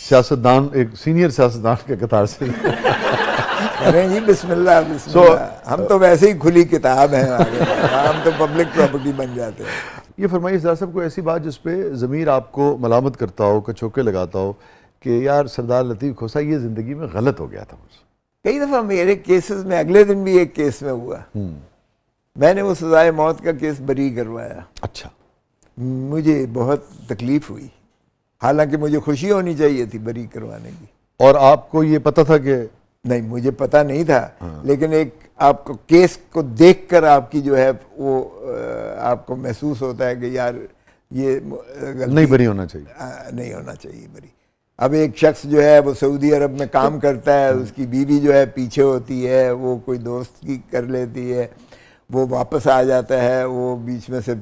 सियासतदान, एक सीनियर सियासतदान के कतार से करें जी, बिस्मिल्लाह बिस्मिल्लाह। हम तो वैसे ही खुली किताब हैं, हम तो पब्लिक प्रॉपर्टी बन जाते हैं। ये फरमाइए ज़रा साहब, कोई ऐसी बात जिस पे ज़मीर आपको मलामत करता हो, कचौके लगाता हो कि यार सरदार लतीफ़ खोसा ये ज़िंदगी में गलत हो गया था मुझसे? कई दफ़ा मेरे केसेस में, अगले दिन भी एक केस में हुआ, मैंने वो सजाए मौत का केस बरी करवाया। अच्छा। मुझे बहुत तकलीफ हुई, हालांकि मुझे खुशी होनी चाहिए थी बरी करवाने की। और आपको ये पता था कि? नहीं, मुझे पता नहीं था। लेकिन एक आपको केस को देखकर आपकी जो है वो आपको महसूस होता है कि यार ये नहीं बरी होना चाहिए, नहीं होना चाहिए बरी। अब एक शख्स जो है वो सऊदी अरब में काम करता है, उसकी बीवी जो है पीछे होती है, वो कोई दोस्त की कर लेती है, वो वापस आ जाता है, वो बीच में से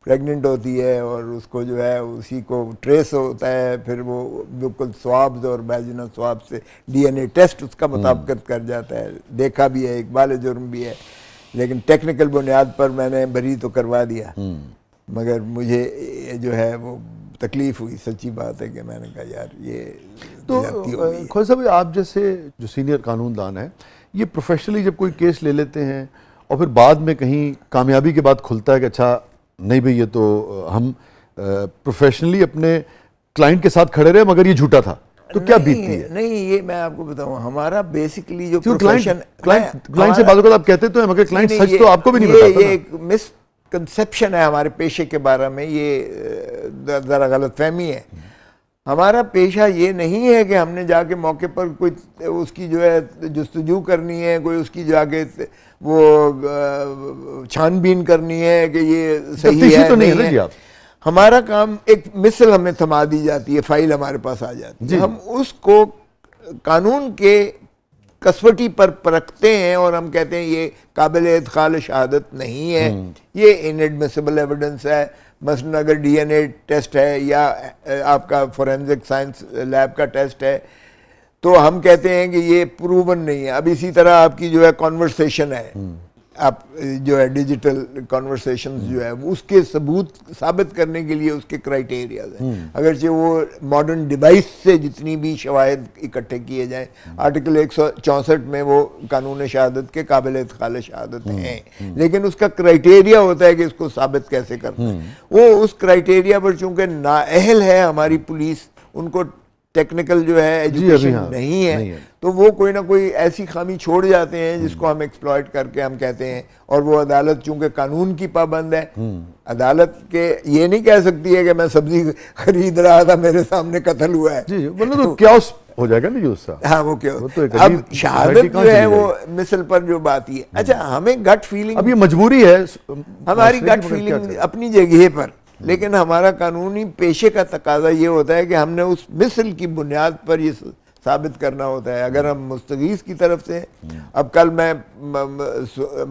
प्रेग्नेंट होती है और उसको जो है उसी को ट्रेस होता है, फिर वो बिल्कुल स्वाब्स और वैजिनल स्वाब से डीएनए टेस्ट उसका मुताबिकत कर जाता है। देखा भी है, इकबाल जुर्म भी है, लेकिन टेक्निकल बुनियाद पर मैंने बरी तो करवा दिया। मगर मुझे जो है वो तकलीफ हुई, सच्ची बात है कि मैंने कहा यार ये तो खोसा साहब, आप जैसे जो सीनियर कानूनदान है, ये प्रोफेशनली जब कोई केस ले लेते हैं और फिर बाद में कहीं कामयाबी के बाद खुलता है कि अच्छा नहीं भाई ये तो हम प्रोफेशनली अपने क्लाइंट के साथ खड़े रहे मगर ये झूठा था, तो क्या बीतती है? नहीं, ये मैं आपको बताऊं, हमारा बेसिकली जो क्लाइंट से बात करते आप कहते तो है मगर क्लाइंट सच तो आपको भी नहीं बताता। ये एक मिसकंसेप्शन है हमारे पेशे के बारे में, ये ज़रा गलतफहमी है। हमारा पेशा ये नहीं है कि हमने जाके मौके पर कोई उसकी जो है जुस्तजू करनी है, कोई उसकी जाके वो छानबीन करनी है कि ये सही है तो नहीं है जी। आप हमारा काम, एक मिसल हमें थमा दी जाती है, फाइल हमारे पास आ जाती है, हम उसको कानून के कसवटी पर परखते हैं और हम कहते हैं ये काबिल एतकाल शहादत नहीं है, ये इनएडमिसिबल एविडेंस है। मसलन अगर डीएनए टेस्ट है या आपका फोरेंसिक साइंस लैब का टेस्ट है तो हम कहते हैं कि ये प्रूवन नहीं है। अब इसी तरह आपकी जो है कॉन्वर्सेशन है, आप जो है डिजिटल कॉन्वर्सेशन जो है उसके सबूत साबित करने के लिए उसके क्राइटेरिया हैं, अगरचे वो मॉडर्न डिवाइस से जितनी भी शवाहिद इकट्ठे किए जाएं, आर्टिकल 164 में वो कानून शहादत के काबिल इत्काल शहादत हैं, लेकिन उसका क्राइटेरिया होता है कि इसको साबित कैसे करना है। वो उस क्राइटेरिया पर चूंकि नाअहल है हमारी पुलिस, उनको टेक्निकल जो है एजुकेशन नहीं है, तो वो कोई ना कोई ऐसी खामी छोड़ जाते हैं जिसको हम एक्सप्लॉइट करके हम कहते हैं। और वो अदालत चूंकि कानून की पाबंद है, अदालत के ये नहीं कह सकती है कि मैं सब्जी खरीद रहा था मेरे सामने कत्ल हुआ है जी, मतलब तो क्या हो जाएगा ना उसका। हाँ, वो क्या अब शहादत जो है वो मिसल पर जो बात ही है। अच्छा, हमें गट फीलिंग, अब ये मजबूरी है हमारी गट फीलिंग अपनी जगह पर, लेकिन हमारा कानूनी पेशे का तकाजा ये होता है कि हमने उस मिसल की बुनियाद पर ये साबित करना होता है। अगर हम मुस्तगीज की तरफ से, अब कल मैं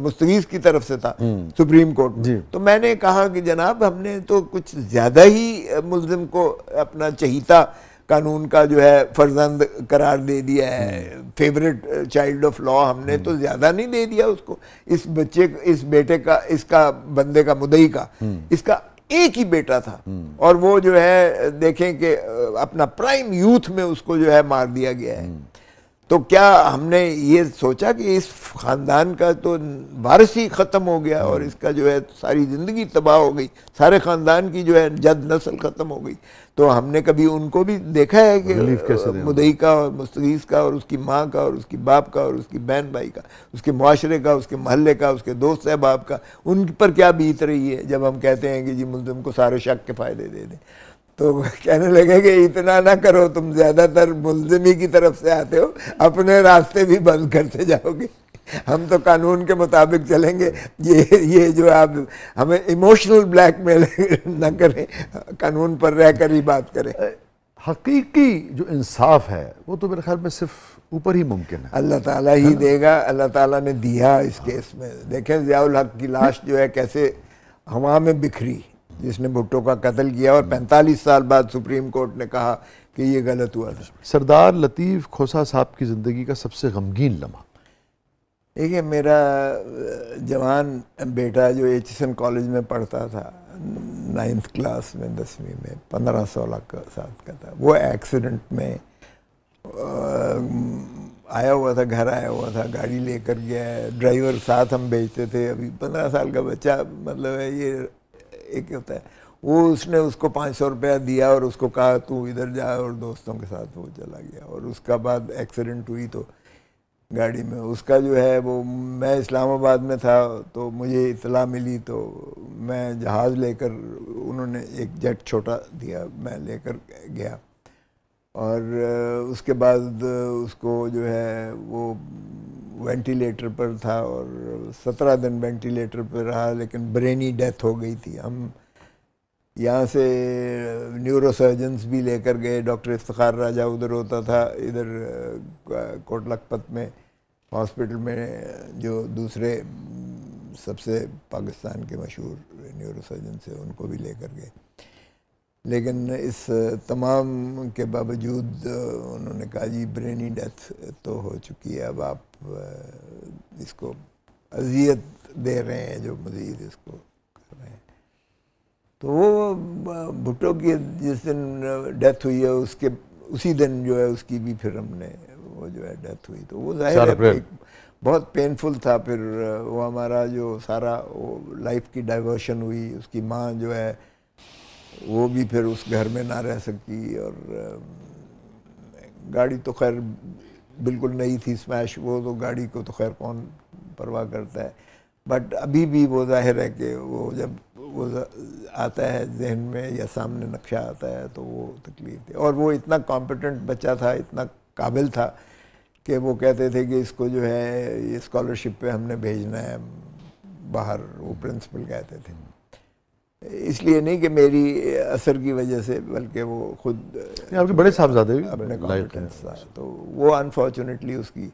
मुस्तगीज की तरफ से था सुप्रीम कोर्ट में, तो मैंने कहा कि जनाब हमने तो कुछ ज्यादा ही मुल्जिम को अपना चहीता कानून का जो है फर्जंद करार दे दिया है, फेवरेट चाइल्ड ऑफ लॉ, हमने तो ज्यादा नहीं दे दिया उसको। इस बच्चे, इस बेटे का, इसका बंदे का, मुद्दई का, इसका एक ही बेटा था और वो जो है देखें कि अपना प्राइम यूथ में उसको जो है मार दिया गया है। तो क्या हमने ये सोचा कि इस खानदान का तो वारिस ही खत्म हो गया और इसका जो है सारी जिंदगी तबाह हो गई, सारे खानदान की जो है जद नस्ल खत्म हो गई। तो हमने कभी उनको भी देखा है कि मुद्दई का और मुस्तगीज का और उसकी माँ का और उसकी बाप का और उसकी बहन भाई का, उसके मुआशरे का, उसके महल्ले का, उसके दोस्त अहबाब का, उन पर क्या बीत रही है जब हम कहते हैं कि जी मुल्जिम को सारे शक के फायदे दे दें। तो कहने लगे कि इतना ना करो, तुम ज्यादातर मुल्जिमी की तरफ से आते हो, अपने रास्ते भी बंद करते जाओगे, हम तो कानून के मुताबिक चलेंगे। ये जो आप हमें इमोशनल ब्लैकमेल ना करें, कानून पर रहकर ही बात करें। हकीकी जो इंसाफ है वो तो मेरे ख्याल में सिर्फ ऊपर ही मुमकिन है, अल्लाह ताला ही देगा। अल्लाह ताला ने दिया इस केस में। देखें ज़ियाउल हक की लाश जो है कैसे हवा में बिखरी, जिसने भुट्टो का कत्ल किया, और 45 साल बाद सुप्रीम कोर्ट ने कहा कि ये गलत हुआ था। सरदार लतीफ़ खोसा साहब की ज़िंदगी का सबसे गमगीन लम्हा? देखिए, मेरा जवान बेटा जो एचएसएन कॉलेज में पढ़ता था 9th क्लास में, 10वीं में, 15-16 साल का था, वो एक्सीडेंट में आया हुआ था, घर आया हुआ था, गाड़ी लेकर गया, ड्राइवर साथ हम भेजते थे, अभी 15 साल का बच्चा, मतलब है ये एक होता है वो, उसने उसको 500 रुपया दिया और उसको कहा तू इधर जा, और दोस्तों के साथ वो चला गया। और उसका बाद एक्सीडेंट हुई तो गाड़ी में उसका जो है वो, मैं इस्लामाबाद में था तो मुझे इतला मिली, तो मैं जहाज़ लेकर, उन्होंने एक जेट छोटा दिया, मैं लेकर गया, और उसके बाद उसको जो है वो वेंटिलेटर पर था और 17 दिन वेंटिलेटर पर रहा, लेकिन ब्रेनी डेथ हो गई थी। हम यहाँ से न्यूरो सर्जन्स भी लेकर गए, डॉक्टर इफ्तिखार राजा उधर होता था, इधर कोट लखपत में हॉस्पिटल में, जो दूसरे सबसे पाकिस्तान के मशहूर न्यूरो सर्जन थे, उनको भी लेकर गए। लेकिन इस तमाम के बावजूद उन्होंने कहा जी ब्रेनी डेथ तो हो चुकी है, अब आप इसको अजियत दे रहे हैं जो मज़ीद इसको कर रहे हैं। तो वो भुट्टो की जिस दिन डेथ हुई है, उसके उसी दिन जो है उसकी भी फिर हमने वो जो है डेथ हुई, तो वो जाहिर है बहुत पेनफुल था। फिर वो हमारा जो सारा वो लाइफ की डाइवर्शन हुई, उसकी माँ जो है वो भी फिर उस घर में ना रह सकी, और गाड़ी तो खैर बिल्कुल नई थी, स्मैश, वो तो गाड़ी को तो खैर कौन परवाह करता है, बट अभी भी वो जाहिर है कि वो जब वो आता है जहन में या सामने नक्शा आता है तो वो तकलीफ थी। और वो इतना कॉम्पिटेंट बच्चा था, इतना काबिल था कि वो कहते थे कि इसको जो है ये स्कॉलरशिप पे हमने भेजना है बाहर, वो प्रिंसिपल कहते थे। इसलिए नहीं कि मेरी असर की वजह से, बल्कि वो खुद आपके बड़े साहबजादे भी अपने कॉम्पिटेंस था, तो वो अनफॉर्चुनेटली उसकी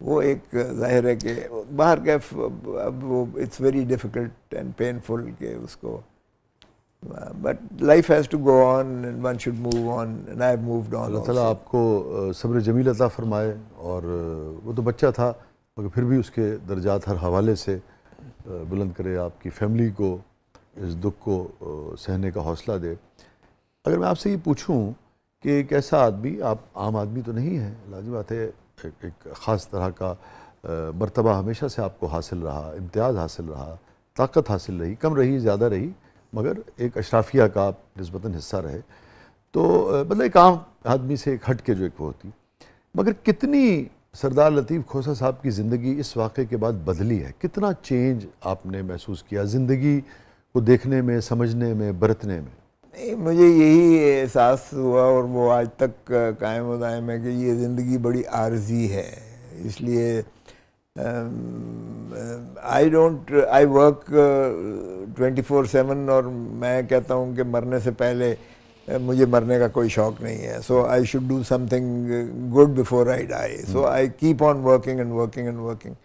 वो एक जाहिर है कि बाहर का अब वो it's very difficult and painful के उसको, but life has to go on and one should move on and I have moved on. Allah ताला आपको सब्र जमील अता फरमाए। और वो तो बच्चा था मगर फिर भी उसके दर्जात हर हवाले से बुलंद करे, आपकी फैमिली को इस दुख को सहने का हौसला दे। अगर मैं आपसे ये पूछूं कि एक ऐसा आदमी, आप आम आदमी तो नहीं है, लाज़िम बात है, एक ख़ास तरह का मर्तबा हमेशा से आपको हासिल रहा, इम्तियाज़ हासिल रहा, ताकत हासिल रही, कम रही ज़्यादा रही, मगर एक अशराफिया का आप निस्बतन हिस्सा रहे, तो मतलब एक आम आदमी से एक हट के जो एक वो होती। मगर कितनी सरदार लतीफ़ खोसा साहब की ज़िंदगी इस वाक़े के बाद बदली है, कितना चेंज आपने महसूस किया ज़िंदगी को देखने में, समझने में, बरतने में? नहीं, मुझे यही एहसास हुआ और वो आज तक कायम व दायम है कि ये ज़िंदगी बड़ी आर्जी है। इसलिए आई वर्क 24/7, और मैं कहता हूँ कि मरने से पहले मुझे मरने का कोई शौक़ नहीं है। So I should do something good before I die, so I keep on working and working and working.